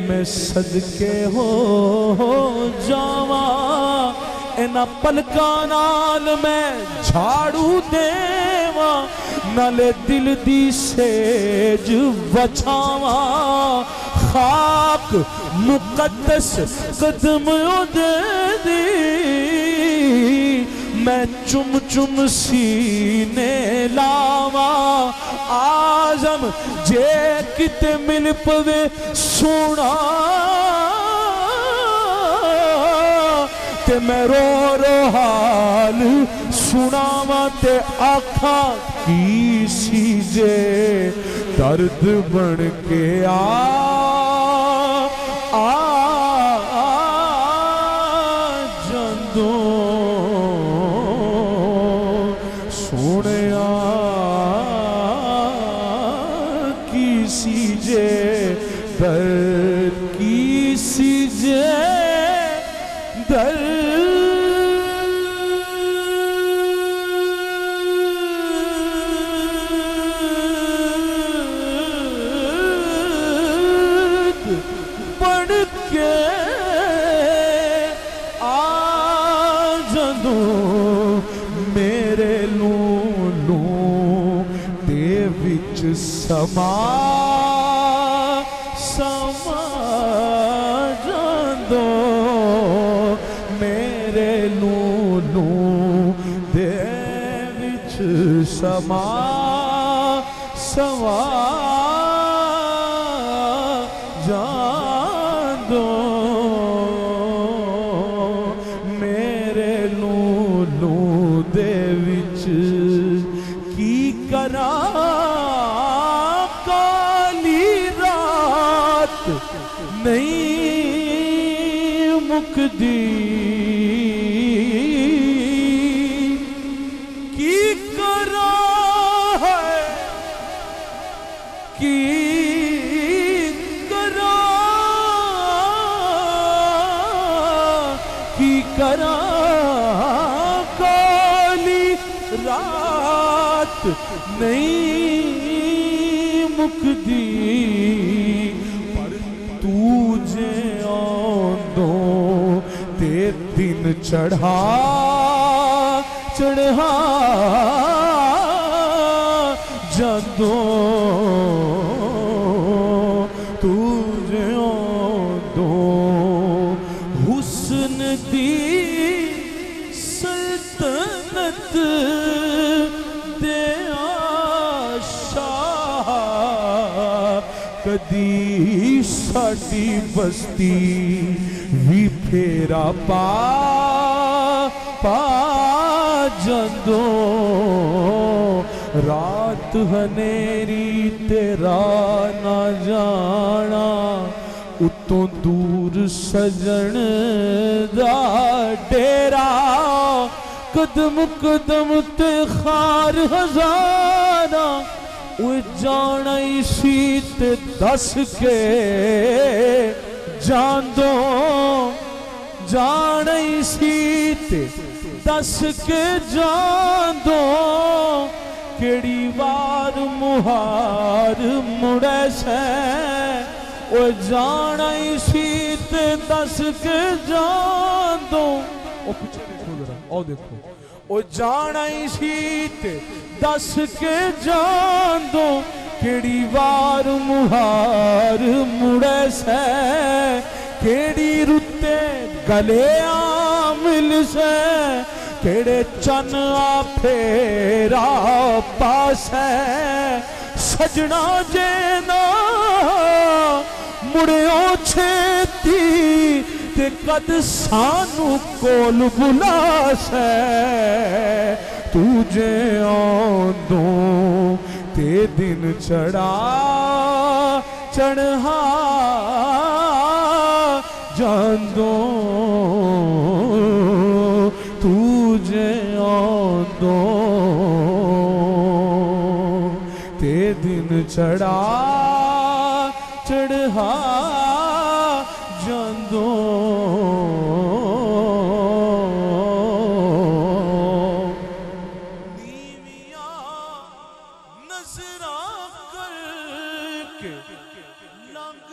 میں صدقے ہو جاواں اینا پلکاں نال میں جھاڑو دیواں نالے دل دی سیج بچاواں خاک مقدس قدم دے دی میں چم چم سینے لاواں آزم جے کتے مل پوے سونا تے میں رو رو حال سناواں تے آکھاں کی سیجے درد بن کے جندوں سونیا کی سیجے درد کی سیجے درد بڑھ کے جدوں میرے لوں دے وچ سما جدوں میرے لوں دے وچ سما جاندوں میرے لوں دے وچ کی کراں کالی رات نہیں مکدی کی کراں ہے کی کالی رات نہیں مکدی پر تجھے آندوں تے دن چڑھا جدوں تجھے آندوں حسن دی سلطنت دے شاہ کدی ساڈی بستی وی پھیرا پا جدوں رات ہنیری تیرا نہ جانا اتوں دور سجن دا ڈیرا قدم قدم تے خار ہزارہ اوہ جانا اسی تے دس کے جاندوں جانا اسی تے دس کے جاندوں کیڑی وار مہار مڑے سے او جانا اسی تے دس کے جاندوں او پیچھے دیکھو ذرا او دیکھو او جانا اسی تے دس کے جاندوں کیڑی وار مہار مڑے سے کیڑی رتے گلے آمل سے کیڑے چن آ پھیرا پاس ہے سجنا جینا مڑیوں چھیتی تے قد سانو کول بلاس ہے تجھے آندوں تے دن چڑھا جاندوں تجھے آندوں تے دن چڑھا جاندوں نیویاں نظراں کر کے لنگ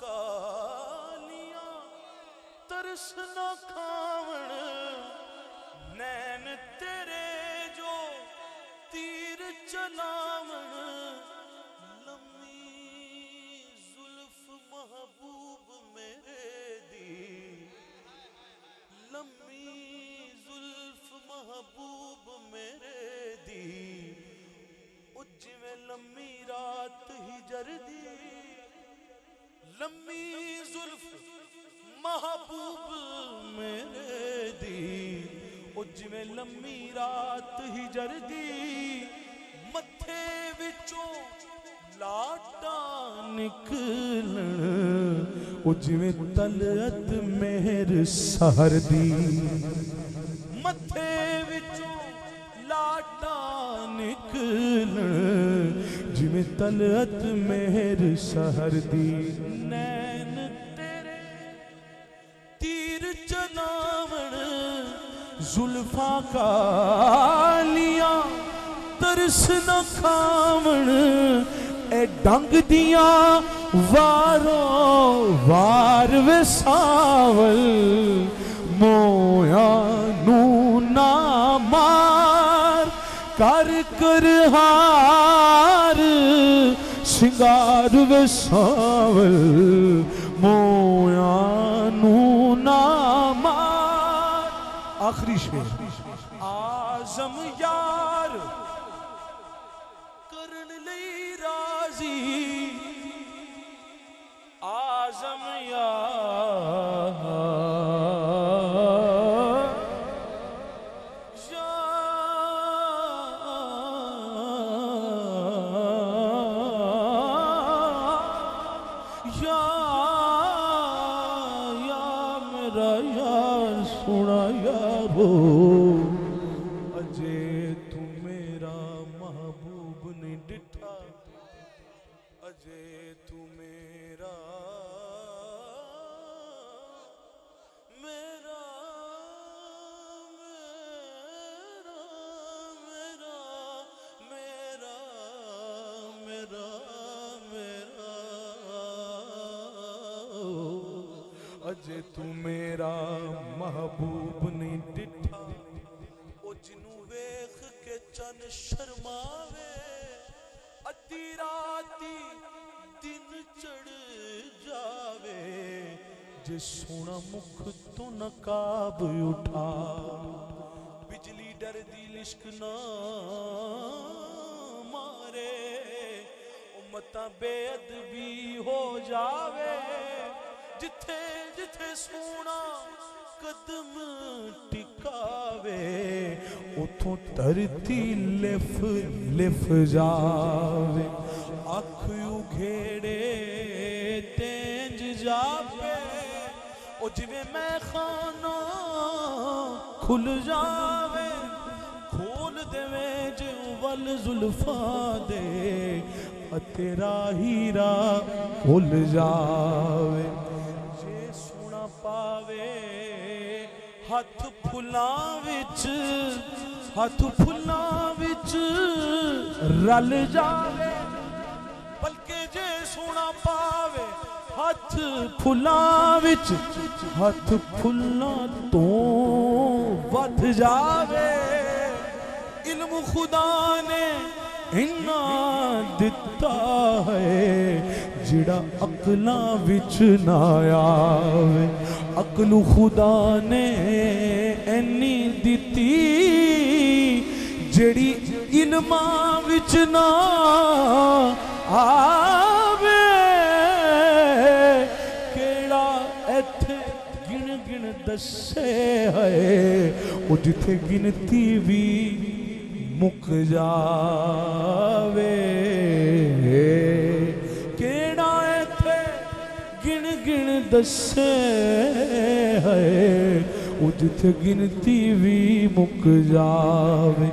کالیاں ترس نہ کھاون نین تیرے جو تیر چلاون لمبی زلف محبوب میرے دی لمبی زلف محبوب میرے دی او جویں لمبی رات ہجر دی لمبی زلف محبوب میرے دی او جویں لمبی رات ہجر دی متھے وچوں لاٹاں نکلن او جویں طلعت مہر سحر دی متھے وچوں لاٹاں نکلن جویں طلعت مہر سحر دی نین تیرے تیر چلاون زلفاں کالیاں ترس نہ کھاون اے ڈنگ دیاں واروں وار وساول مویا نو نہ مار کر کر ہار سنگار وساول مویا نو نہ مار آخری شعر آزم یار کرن لئی راضی آزم یار میرا یار سونا یارو اجے تو میرا محبوب نہیں ڈٹھا اجے تو میرا میرا میرا میرا میرا میرا اجے تو میرا محبوب نہیں ڈٹھا او جنوں ویکھ کے چن شرماوے ادھی راتی دن چڑھ جاوے جے سونا مکھ تو نقاب اٹھا بجلی ڈر دی لشک نہ مارے امتاں بے ادبی ہو جاوے جتھے جتھے سونا قدم ٹکاوے اتھوں دھرتی لف لف جاوے اکھ اگھیڑے تینج جاوے او جویں میں خانہ کھل جاوے کھول دے جو ول زلفاں دے تیرا ہیرا کھل جاوے جے سونا پاوے ہاتھ پھلاں وچ رل جاوے بلکہ جے سونا پاوے ہاتھ پھلاں تو ود جاوے علم خدا نے انہا دتا ہے جڑا عقلاں وچ نہ آوے عقل خدا نے اینی دتی جڑی علماں وچ نہ آوے کیڑا ایتھے گن گن دسے ہے او جتھے گنتی بھی مک جاوے کیڑا ایتھے گن گن دسے ہے او جتھے گنتی بھی مک جاوے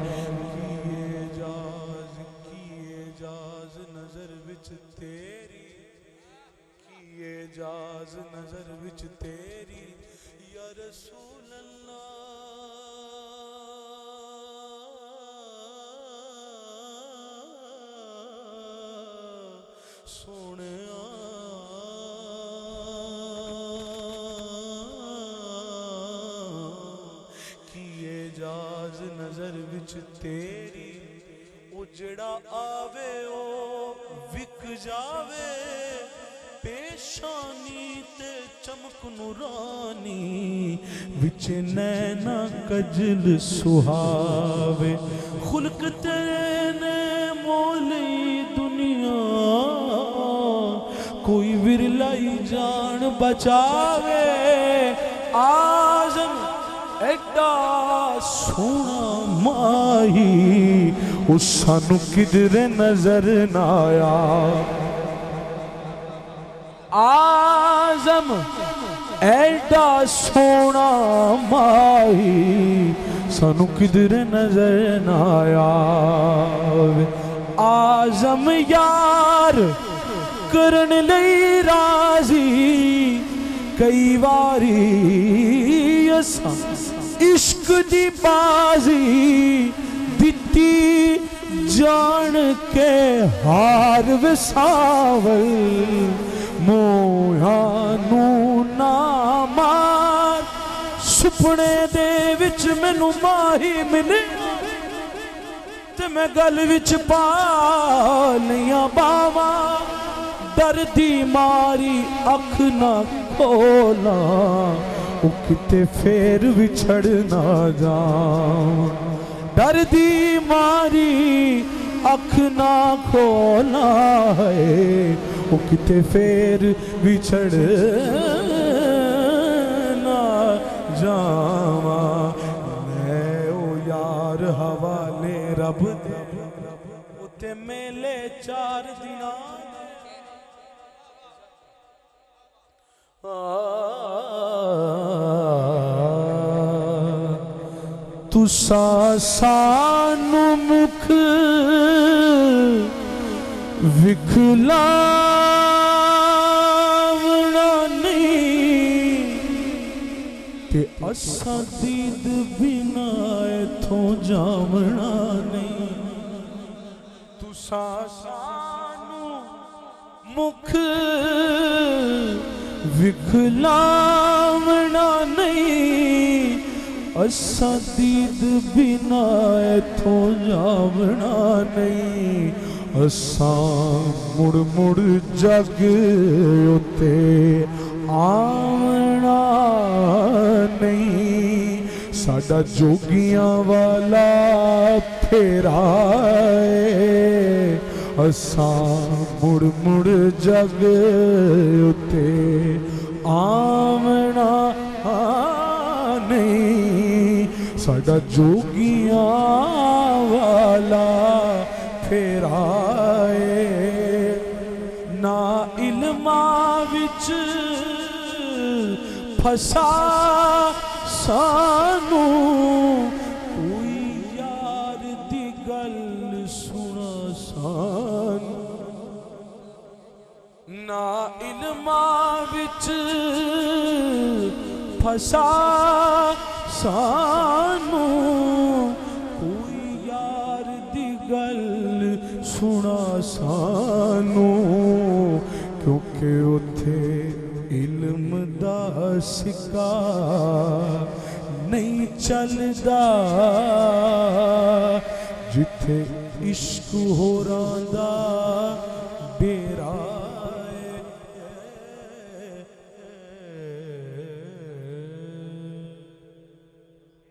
کیے جاز نظر وچ تیری کیے جاز نظر وچ تیری یا رسول اللہ سونیا نظر وچ تیری او جڑا آوے او وک جاوے پیشانی تے چمک نورانی وچ نینا کجل سہاوے خلق تیرے نے مولی دنیا کوئی ورلائی جان بچاوے آزم ایڈا سونا ماہی اس سانو کدھر نظر نہ آیا آزم ایڈا سونا ماہی سانو کدھر نظر نہ آیا آزم یار کرن لئی راضی کئی واری اساں عشق دی بازی دتی جان کے ہار وساول موہانو نہ مار سپنے دے وچ مینوں ماہی ملے تے میں گل وچ پا لیاں باواں ڈر دی ماری اکھ نہ کھولا او کتے پھر وچھڑ نہ جاؤں ڈر دی ماری اکھ نہ کھولا ہے او کتے پھر وچھڑ نہ جاؤں میں او یار حوالے رب دے اتے میلے 4 دناں تسا سانو مکھ وکھلاونا نہیں تے اساں دید بنا ایتھوں جاونا نہیں تسا سانو مکھ وکھلاونا نہیں اساں دید بنا ایتھوں جاونا نہیں اساں مڑ مڑ جگ اتے آونا نہیں ساڈا جوگیاں والا پھیرا ہے اساں مڑ مڑ جگ اتے آونا نہیں ساڈا جوگیاں والا پھیرائے نا علماں وچ پھسا سانو کوئی یار دی گل سنا سانو نا علماں وچ پھسا سانو کوئی یار دی گل سنا سانو کیونکہ اتھے علم دا سکا نہیں چلدا جتھے عشق ہو رہا